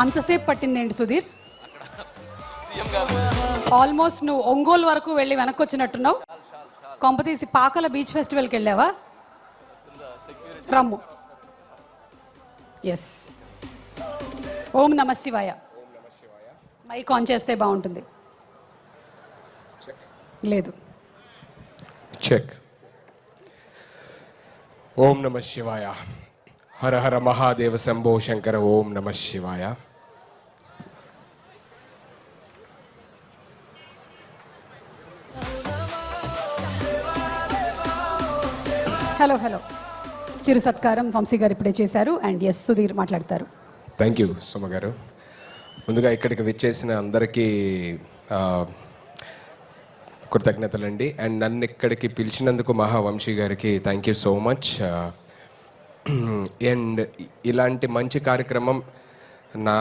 అంతసేపు పట్టిందేంటి సుధీర్? ఆల్మోస్ట్ నువ్వు ఒంగోలు వరకు వెళ్ళి వెనక్కి వచ్చినట్టున్నావు. కొంపతీసి పాకల బీచ్ ఫెస్టివల్కి వెళ్ళావా? రమ్ము. ఎస్. ఓం నమ శివాయ. మైక్ ఆన్ చేస్తే బాగుంటుంది. లేదు. చెక్. ఓం నమ శివాయ. హర హర మహాదేవ శంభో శంకర. ఓం నమ శివాయ. Hello hello. చిరు సత్కారం వంశీ గారు ఇప్పుడే చేశారు. అండ్ ఎస్, సుధీర్ మాట్లాడతారు. థ్యాంక్ యూ సుమ గారు. ముందుగా ఇక్కడికి విచ్చేసిన అందరికీ కృతజ్ఞతలండి. అండ్ నన్ను ఇక్కడికి పిలిచినందుకు మహావంశీ గారికి thank you so much. And ఇలాంటి మంచి కార్యక్రమం నా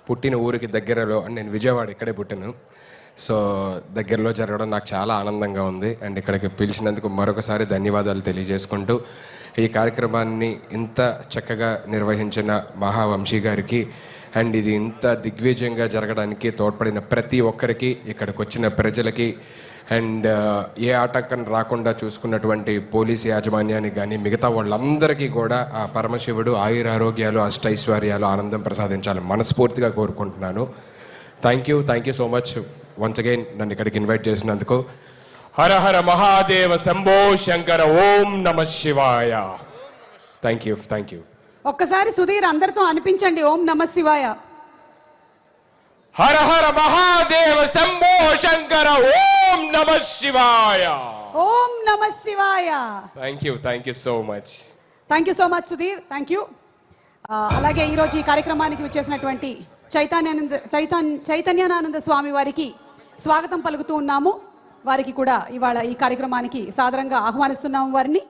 పుట్టిన ఊరికి దగ్గరలో, నేను విజయవాడ ఇక్కడే పుట్టాను, సో దగ్గరలో జరగడం నాకు చాలా ఆనందంగా ఉంది. అండ్ ఇక్కడికి పిలిచినందుకు మరొకసారి ధన్యవాదాలు తెలియజేసుకుంటూ, ఈ కార్యక్రమాన్ని ఇంత చక్కగా నిర్వహించిన మహావంశీ గారికి అండ్ ఇది ఇంత దిగ్విజయంగా జరగడానికి తోడ్పడిన ప్రతి ఒక్కరికి, ఇక్కడికి వచ్చిన ప్రజలకి, అండ్ ఏ ఆటంకం రాకుండా చూసుకున్నటువంటి పోలీస్ యాజమాన్యానికి కానీ మిగతా వాళ్ళందరికీ కూడా ఆ పరమశివుడు ఆయురారోగ్యాలు, అష్టైశ్వర్యాలు, ఆనందం ప్రసాదించాలని మనస్ఫూర్తిగా కోరుకుంటున్నాను. Thank you so much once again నన్ను ఇక్కడికి ఇన్వైట్ చేసినందుకు. హర హర మహాదేవ శంభో శంకర. ఓం నమ శివాయ. Thank you. ఒక్కసారి సుధీర్ అందరితో అనిపించండి ఓం నమ శివాయ. హర హర మహాదేవ శంభో శంకర. ఓం నమ శివాయ. ఓం నమ శివాయ. Thank you so much. Thank you so much Sudheer. Thank you. అలాగే ఈరోజు ఈ కార్యక్రమానికి వచ్చేసినటువంటి చైతన్యానంద స్వామి వారికి స్వాగతం పలుకుతూ ఉన్నాము. వారికి కూడా ఇవాళ ఈ కార్యక్రమానికి సాదరంగా ఆహ్వానిస్తున్నాము వారిని.